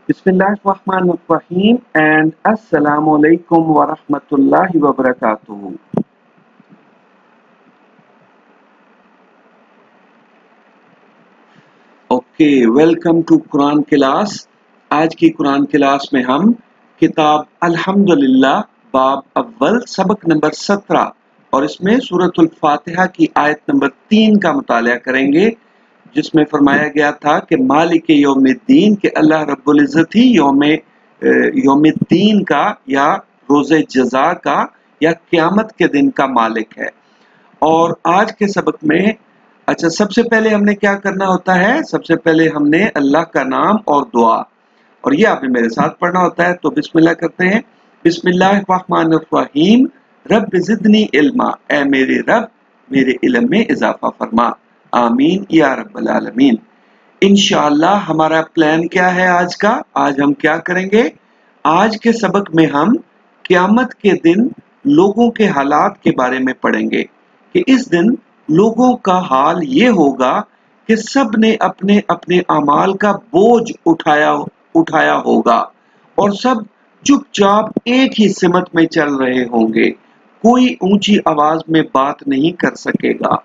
Bismillahirrahmanirrahim and Assalamu alaikum wa rahmatullahi wa barakatuhu. Okay, welcome to Quran class. आज की Quran class में हम किताब अल्हम्दुलिल्लाह बाब अव्वल सबक नंबर 17 और इसमें सूरतुल फातिहा की आयत नंबर 3 का मुताला करेंगे, जिसमें फरमाया गया था कि मालिक यौमिद्दीन के अल्लाह रब्बुल इज्जत ही यौमिद्दीन का या रोज़े जज़ा का या क़यामत के दिन का मालिक है। और आज के सबक में सबसे पहले हमने क्या करना होता है? सबसे पहले हमने अल्लाह का नाम और दुआ, और ये आपने मेरे साथ पढ़ना होता है। तो बिस्मिल्लाह करते हैं। बिस्मिल्लाहिर्रहमानिर्रहीम। रब ज़िदनी इल्मा, ऐ मेरे रब मेरे इल्म में इजाफा फरमा। आमीन या रब्बल आलमीन। इंशाअल्लाह हमारा प्लान क्या है आज का? आज हम क्या करेंगे? आज के सबक में हम क़यामत के दिन लोगों के हालात के बारे में पढ़ेंगे कि इस दिन लोगों का हाल ये होगा कि सब ने अपने अपने अमाल का बोझ उठाया होगा और सब चुपचाप एक ही सिमत में चल रहे होंगे। कोई ऊंची आवाज में बात नहीं कर सकेगा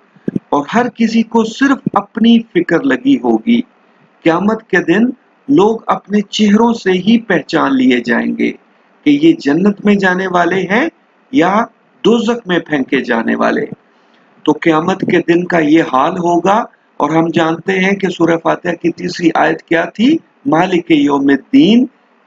और हर किसी को सिर्फ अपनी फिक्र लगी होगी। क़यामत के दिन लोग अपने चेहरों से ही पहचान लिए जाएंगे कि ये जन्नत में जाने वाले हैं या दोज़ख में फेंके जाने वाले। तो क़यामत के दिन का ये हाल होगा। और हम जानते हैं कि सूरह फातिहा की तीसरी आयत क्या थी? मालिक यौमिद्दीन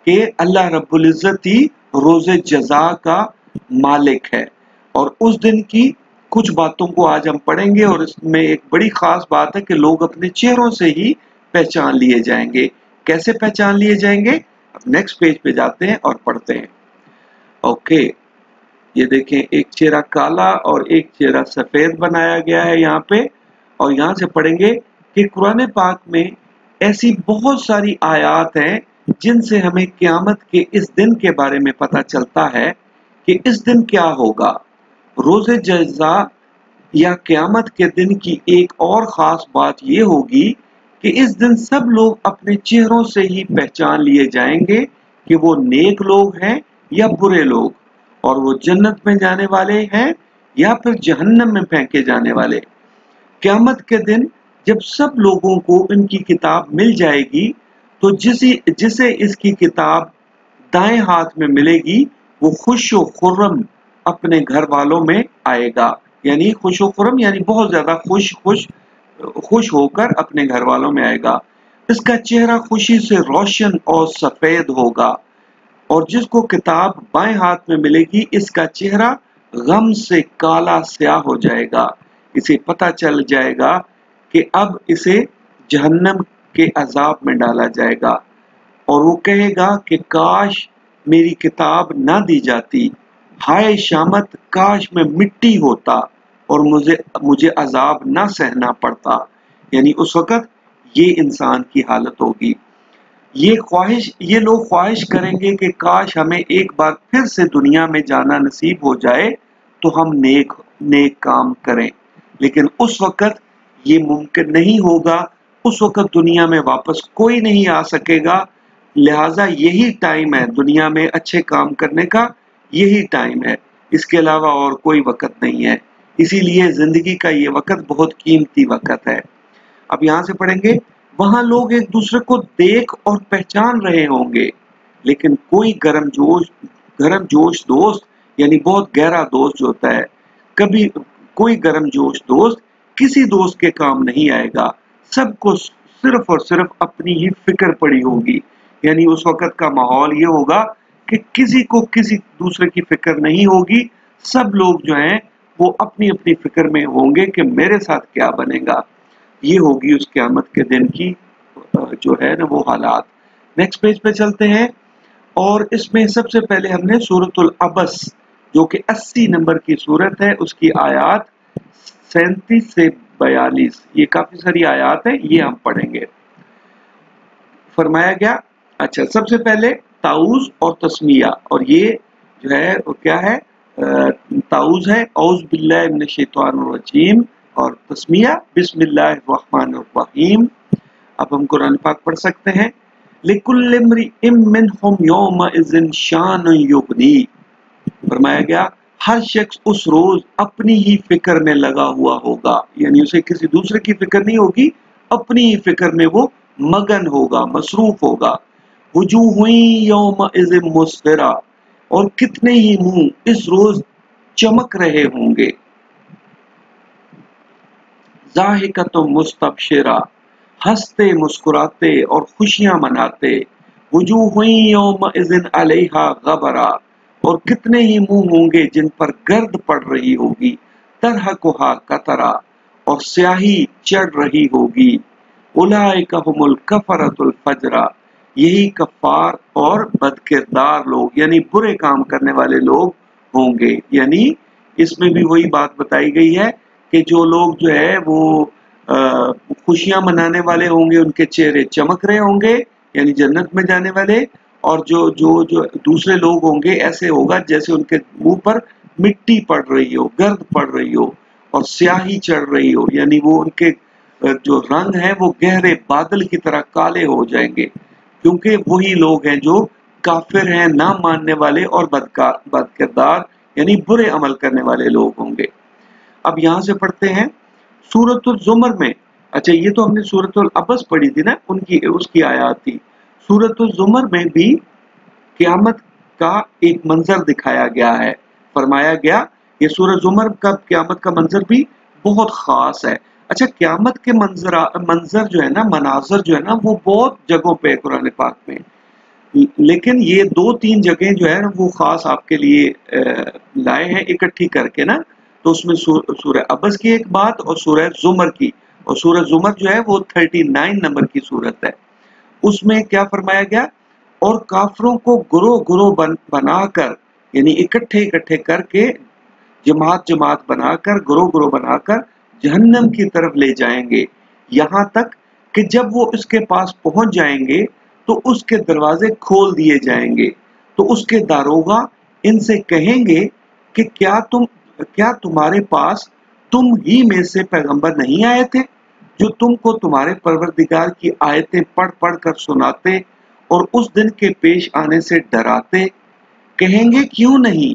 के अल्लाह रब्बुल इज्जत ही रोज़े जज़ा का मालिक है। और उस दिन की कुछ बातों को आज हम पढ़ेंगे और इसमें एक बड़ी खास बात है कि लोग अपने चेहरों से ही पहचान लिए जाएंगे। कैसे पहचान लिए जाएंगे? अब नेक्स्ट पेज पे जाते हैं और पढ़ते हैं। ओके, ये देखें, एक चेहरा काला और एक चेहरा सफेद बनाया गया है यहाँ पे। और यहाँ से पढ़ेंगे कि कुरान पाक में ऐसी बहुत सारी आयात हैं जिनसे हमें क़यामत के इस दिन के बारे में पता चलता है कि इस दिन क्या होगा। रोज़े जज़ा या क़यामत के दिन की एक और ख़ास बात ये होगी कि इस दिन सब लोग अपने चेहरों से ही पहचान लिए जाएंगे कि वो नेक लोग हैं या बुरे लोग, और वो जन्नत में जाने वाले हैं या फिर जहन्नम में फेंके जाने वाले। क़यामत के दिन जब सब लोगों को इनकी किताब मिल जाएगी तो जिसे इसकी किताब दाएं हाथ में मिलेगी वो खुश व खुर्रम अपने घर वालों में आएगा। यानी खुश व खुर्रम यानी बहुत ज्यादा खुश होकर अपने घर वालों में आएगा। इसका चेहरा खुशी से रोशन और सफेद होगा। और जिसको किताब बाएं हाथ में मिलेगी इसका चेहरा गम से काला स्याह हो जाएगा। इसे पता चल जाएगा कि अब इसे जहन्नम के अजाब में डाला जाएगा और वो कहेगा कि काश मेरी किताब ना दी जाती, हाय शामत, काश मैं मिट्टी होता और मुझे अजाब ना सहना पड़ता। यानी उस वक़्त ये इंसान की हालत होगी। ये लोग ख्वाहिश करेंगे कि काश हमें एक बार फिर से दुनिया में जाना नसीब हो जाए तो हम नेक काम करें, लेकिन उस वक़्त ये मुमकिन नहीं होगा। उस वक़्त दुनिया में वापस कोई नहीं आ सकेगा। लिहाजा यही टाइम है दुनिया में अच्छे काम करने का, यही टाइम है, इसके अलावा और कोई वक़्त नहीं है। इसीलिए जिंदगी का ये वक़्त बहुत कीमती वक़्त है। अब यहाँ से पढ़ेंगे, वहां लोग एक दूसरे को देख और पहचान रहे होंगे, लेकिन कोई गर्मजोश दोस्त यानी बहुत गहरा दोस्त जो होता है, कभी कोई गर्मजोश दोस्त किसी दोस्त के काम नहीं आएगा। सबको सिर्फ और सिर्फ अपनी ही फिक्र पड़ी होगी। यानी उस वक़्त का माहौल ये होगा कि किसी को किसी दूसरे की फिक्र नहीं होगी। सब लोग जो हैं वो अपनी अपनी फिक्र में होंगे कि मेरे साथ क्या बनेगा। ये होगी उस क़यामत के दिन की जो है ना वो हालात। नेक्स्ट पेज पे चलते हैं और इसमें सबसे पहले हमने सूरतुल अबस जो कि 80 नंबर की सूरत है, उसकी आयात 37 से 42, ये काफी सारी आयात है, ये हम पढ़ेंगे। फरमाया गया, अच्छा सबसे पहले ताऊज़ और तस्मिया, और ये जो है वो क्या है? ताऊज़ है औज़ बिल्लाहि मिनश शैतानिर रजीम और तस्मिया बिस्मिल्लाहिर्रहमानिर्रहीम। अब हम कुरान पाक पढ़ सकते हैं। लिकुल्लि इम्रिइम मिनहुम यौमइज़िन शान युगनी। फरमाया गया हर शख्स उस रोज अपनी ही फिक्र में लगा हुआ होगा, यानी उसे किसी दूसरे की फिक्र नहीं होगी, अपनी ही फिक्र में वो मगन होगा, मसरूफ होगा। वुजूहुन यौमइज़िन मुस्फिरा, और कितने ही मुंह इस रोज चमक रहे होंगे। ज़ाहिकतुम मुस्तबशिरा, हंसते मुस्कुराते और खुशियां मनाते। वुजूहुन यौमइज़िन अलैहा गबरा, और कितने ही मुंह होंगे जिन पर गर्द पड़ रही होगी। तरहकुहा कतरा, और स्याही चढ़ रही होगी। उलाइका हुमुल कफरतुल फजरा, यही कफ़ार और बदकिरदार लोग यानी बुरे काम करने वाले लोग होंगे। यानी इसमें भी वही बात बताई गई है कि जो लोग जो है वो खुशियां मनाने वाले होंगे, उनके चेहरे चमक रहे होंगे, यानी जन्नत में जाने वाले। और जो जो जो दूसरे लोग होंगे, ऐसे होगा जैसे उनके मुंह पर मिट्टी पड़ रही हो, गर्द पड़ रही हो और स्याही चढ़ रही हो, यानी वो उनके जो रंग है वो गहरे बादल की तरह काले हो जाएंगे, क्योंकि वही लोग हैं जो काफिर हैं, ना मानने वाले और बदकिरदार यानी बुरे अमल करने वाले लोग होंगे। अब यहाँ से पढ़ते हैं सूरतुल ज़ुमर में। अच्छा, ये तो हमने सूरतुल अबस पढ़ी थी ना, उनकी उसकी आयत थी। सूरतुल ज़ुमर में भी क़यामत का एक मंजर दिखाया गया है। फरमाया गया ये सूरह ज़ुमर का क़यामत का मंजर भी बहुत खास है। अच्छा, क़यामत के मंजर जो है ना, मनाजर जो है ना, वो बहुत जगहों पे कुरान पाक में, लेकिन ये 2-3 जगह जो है वो खास आपके लिए लाए हैं इकट्ठी करके ना। तो उसमें सूरह अबस की एक बात और सूरह ज़ुमर की, और सूरह ज़ुमर जो है वो 39 नंबर की सूरत है। उसमें क्या फरमाया गया, और काफरों को गुरोह गुरोह बनाकर यानी इकट्ठे इकट्ठे करके, जमात जमात बनाकर, गुरोह गुरोह बनाकर जहन्नम की तरफ ले जाएंगे, यहाँ तक कि जब वो इसके पास पहुंच जाएंगे तो उसके दरवाजे खोल दिए जाएंगे। तो उसके दारोगा इनसे कहेंगे कि क्या तुम्हारे पास तुम ही में से पैगंबर नहीं आए थे जो तुमको तुम्हारे परवरदिगार की आयतें पढ़ पढ़ कर सुनाते और उस दिन के पेश आने से डराते? कहेंगे क्यों नहीं,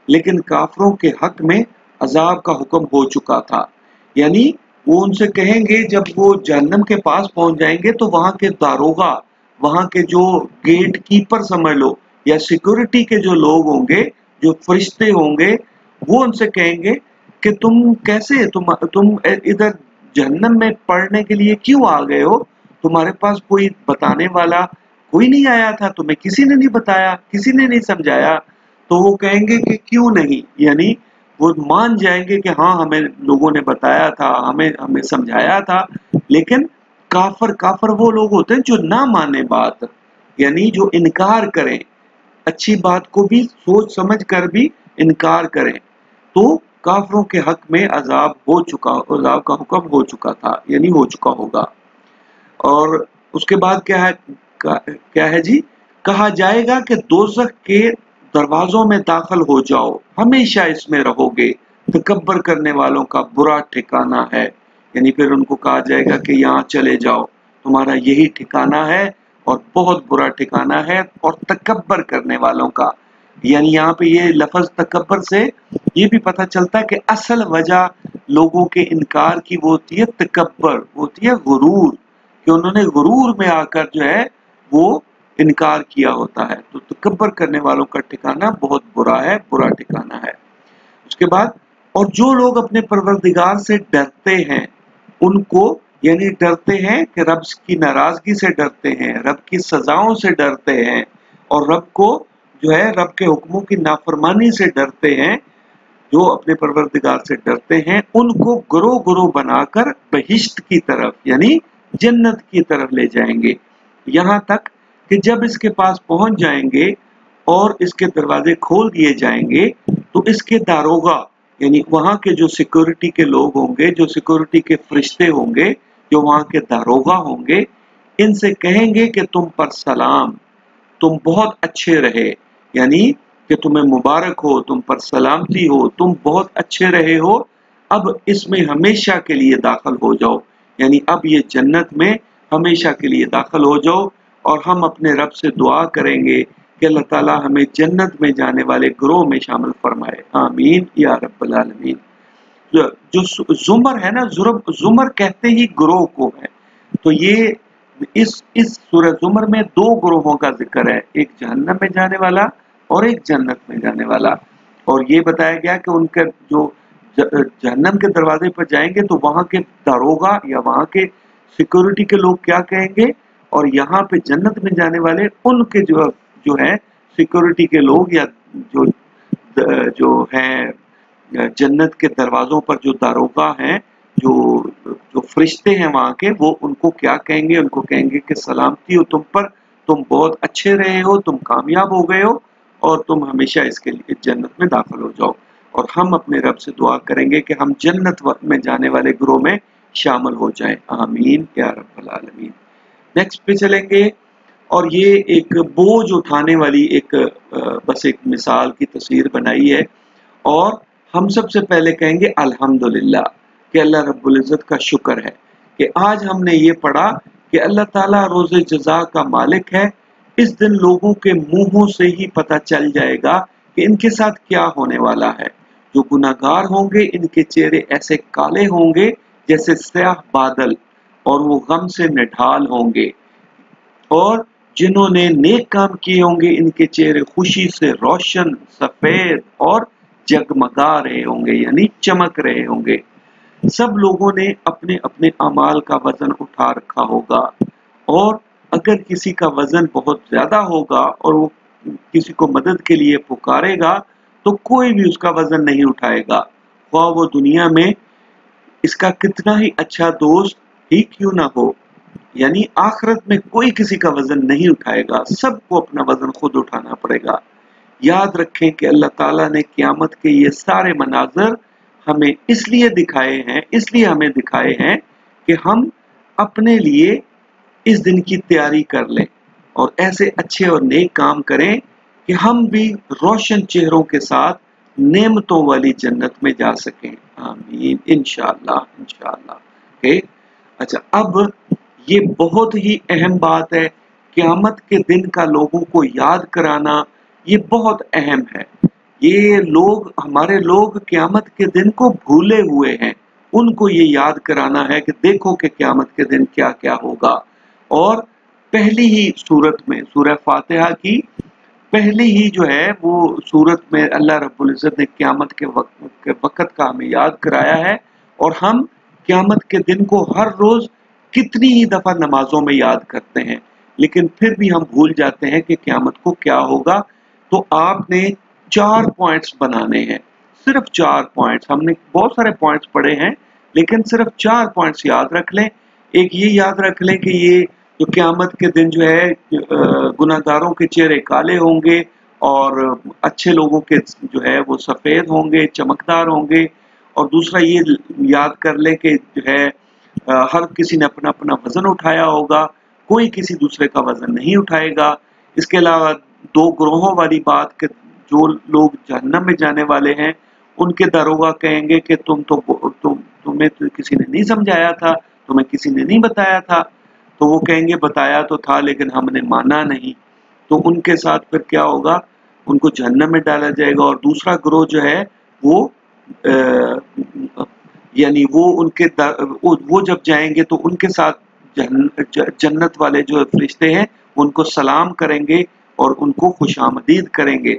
लेकिन काफरों के हक में अजाब का हुक्म हो चुका था। यानी वो उनसे कहेंगे, जब वो जहन्नम के पास पहुंच जाएंगे तो वहां के दारोगा, वहां के जो गेट कीपर समझ लो या सिक्योरिटी के जो लोग होंगे, जो फरिश्ते होंगे, वो उनसे कहेंगे कि तुम कैसे, तुम इधर जहन्नम में पढ़ने के लिए क्यों आ गए हो? तुम्हारे पास कोई बताने वाला कोई नहीं आया था, तुम्हें किसी ने नहीं बताया, किसी ने नहीं समझाया? तो वो कहेंगे कि क्यों नहीं, यानी वो मान जाएंगे कि हाँ हमें लोगों ने बताया था, हमें हमें समझाया था। लेकिन काफर वो लोग होते हैं जो ना माने बात, यानी जो इनकार करें, अच्छी बात को भी सोच समझ कर भी इनकार करें। तो काफरों के हक में अजाब का हुक्म हो चुका था, यानी हो चुका होगा। और उसके बाद क्या है जी, कहा जाएगा कि दोज़ख के दरवाजों में दाखिल हो जाओ, हमेशा इसमें रहोगे, तकब्बर करने वालों का बुरा ठिकाना है। यानी फिर उनको कहा जाएगा कि यहाँ चले जाओ, तुम्हारा यही ठिकाना है और बहुत बुरा ठिकाना है, और तकब्बर करने वालों का। यानी यहाँ पे ये लफ्ज तकब्बर से ये भी पता चलता है कि असल वजह लोगों के इनकार की वो होती है तकब्बर, वो होती है गुरूर, कि उन्होंने गुरूर में आकर जो है वो इनकार किया होता है। तो तकब्बर करने वालों का ठिकाना बहुत बुरा है, बुरा ठिकाना है। उसके बाद, और जो लोग अपने परवरदिगार से डरते हैं उनको, यानी डरते हैं कि रब की नाराजगी से डरते हैं, रब की सजाओं से डरते हैं, और रब को जो है रब के हुक्मों की नाफरमानी से डरते हैं, जो अपने परवरदिगार से डरते हैं, उनको गुरोह गुरोह बनाकर बहिश्त की तरफ यानी जन्नत की तरफ ले जाएंगे। यहाँ तक कि जब इसके पास पहुंच जाएंगे और इसके दरवाजे खोल दिए जाएंगे तो इसके दारोगा यानी वहां के जो सिक्योरिटी के लोग होंगे, जो सिक्योरिटी के फरिश्ते होंगे, जो वहां के दारोगा होंगे, इनसे कहेंगे कि तुम पर सलाम, तुम बहुत अच्छे रहे, यानी कि तुम्हें मुबारक हो, तुम पर सलामती हो, तुम बहुत अच्छे रहे हो, अब इसमें हमेशा के लिए दाखिल हो जाओ, यानी अब ये जन्नत में हमेशा के लिए दाखिल हो जाओ। اور हम अपने रब से दुआ करेंगे कि अल्लाह ताला हमें जन्नत में जाने वाले ग्रोह में शामिल फरमाए, आमीन या रब्बल आलमीन। जो जुमर है ना, जुमर कहते ही ग्रोह को है। तो ये इस सूरह जुमर में दो ग्रोहों का जिक्र है, एक जहन्नम में जाने वाला और एक जन्नत में जाने वाला। और ये बताया गया कि उनके जो जहन्नम के दरवाजे पर जाएंगे तो वहां के दारोगा या वहां के सिक्योरिटी के लोग क्या कहेंगे, और यहाँ पे जन्नत में जाने वाले उनके जो है सिक्योरिटी के लोग या जो है जन्नत के दरवाजों पर जो दारोगा हैं, जो फरिश्ते हैं वहां के, वो उनको क्या कहेंगे, उनको कहेंगे कि सलामती हो तुम पर, तुम बहुत अच्छे रहे हो, तुम कामयाब हो गए हो और तुम हमेशा इसके लिए जन्नत में दाखिल हो जाओ। और हम अपने रब से दुआ करेंगे कि हम जन्नत में जाने वाले ग्रोह में शामिल हो जाएं, आमीन या रब्बल आलमीन। नेक्स्ट पे चलेंगे, और ये एक बोझ उठाने वाली एक बस एक मिसाल की तस्वीर बनाई है। और हम सबसे पहले कहेंगे अल्हम्दुलिल्लाह कि अल्लाह रब्बुल इज़्ज़त का शुक्र है कि आज हमने ये पढ़ा कि अल्लाह ताला रोज़े जज़ा का मालिक है। इस दिन लोगों के मुंहों से ही पता चल जाएगा कि इनके साथ क्या होने वाला है। जो गुनाहगार होंगे इनके चेहरे ऐसे काले होंगे जैसे स्याह बादल, और वो गम से निढाल होंगे। और जिन्होंने नेक काम किए होंगे इनके चेहरे खुशी से रोशन, सफेद और जगमगा रहे होंगे, यानी चमक रहे होंगे। सब लोगों ने अपने अपने अमाल का वजन उठा रखा होगा, और अगर किसी का वजन बहुत ज्यादा होगा और वो किसी को मदद के लिए पुकारेगा तो कोई भी उसका वजन नहीं उठाएगा, ख्वाह वो दुनिया में इसका कितना ही अच्छा दोस्त ही क्यों ना हो। यानी आखिरत में कोई किसी का वजन नहीं उठाएगा, सबको अपना वजन खुद उठाना पड़ेगा। याद रखें कि अल्लाह ताला ने क़यामत के ये सारे मनाज़र हमें इसलिए हमें दिखाए हैं कि हम अपने लिए इस दिन की तैयारी कर लें और ऐसे अच्छे और नेक काम करें कि हम भी रोशन चेहरों के साथ नेमतों वाली जन्नत में जा सकें, आमीन इंशाअल्लाह इंशाअल्लाह। ओके, अच्छा, अब ये बहुत ही अहम बात है, क़यामत के दिन का लोगों को याद कराना ये बहुत अहम है। ये लोग, हमारे लोग क़यामत के दिन को भूले हुए हैं, उनको ये याद कराना है कि देखो कि क़यामत के दिन क्या क्या होगा। और पहली ही सूरत में, सूरह फातिहा की पहली ही जो है वो सूरत में अल्लाह रब्बुल इज़्ज़त ने क़यामत के वक़्त का हमें याद कराया है। और हम क़यामत के दिन को हर रोज़ कितनी ही दफ़ा नमाजों में याद करते हैं, लेकिन फिर भी हम भूल जाते हैं कि क़यामत को क्या होगा। तो आपने 4 पॉइंट्स बनाने हैं, सिर्फ 4 पॉइंट्स। हमने बहुत सारे पॉइंट्स पढ़े हैं लेकिन सिर्फ 4 पॉइंट्स याद रख लें। एक ये याद रख लें कि ये जो क़यामत के दिन जो है गुनाहगारों के चेहरे काले होंगे और अच्छे लोगों के जो है वो सफ़ेद होंगे, चमकदार होंगे। और दूसरा ये याद कर लें कि जो है हर किसी ने अपना अपना वज़न उठाया होगा, कोई किसी दूसरे का वज़न नहीं उठाएगा। इसके अलावा 2 ग्रोहों वाली बात कि जो लोग जहन्नम में जाने वाले हैं उनके दारोगा कहेंगे कि तुम्हें तो किसी ने नहीं समझाया था, तुम्हें किसी ने नहीं बताया था। तो वो कहेंगे बताया तो था लेकिन हमने माना नहीं। तो उनके साथ फिर क्या होगा, उनको जहन्नम में डाला जाएगा। और दूसरा ग्रोह जो है वो यानी वो जब जाएंगे तो उनके साथ जन्नत वाले जो फरिश्ते हैं उनको सलाम करेंगे और उनको खुशामदीद करेंगे।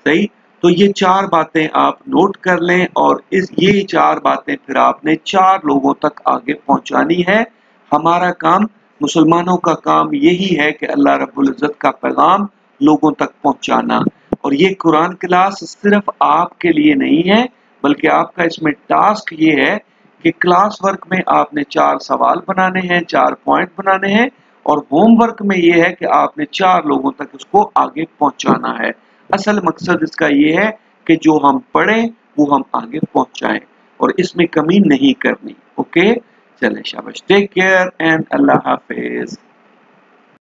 सही, तो ये 4 बातें आप नोट कर लें और ये 4 बातें फिर आपने 4 लोगों तक आगे पहुंचानी है। हमारा काम, मुसलमानों का काम यही है कि अल्लाह रब्बुल इज़्ज़त का पैगाम लोगों तक पहुंचाना। और ये कुरान क्लास सिर्फ आपके लिए नहीं है, बल्कि आपका इसमें टास्क ये है कि क्लास वर्क में आपने 4 सवाल बनाने हैं, 4 पॉइंट बनाने हैं, और होमवर्क में ये है कि आपने 4 लोगों तक इसको आगे पहुंचाना है। असल मकसद इसका ये है कि जो हम पढ़ें वो हम आगे पहुंचाएं और इसमें कमी नहीं करनी। ओके, चलें, शाबाश, टेक केयर एंड अल्लाह हाफिज।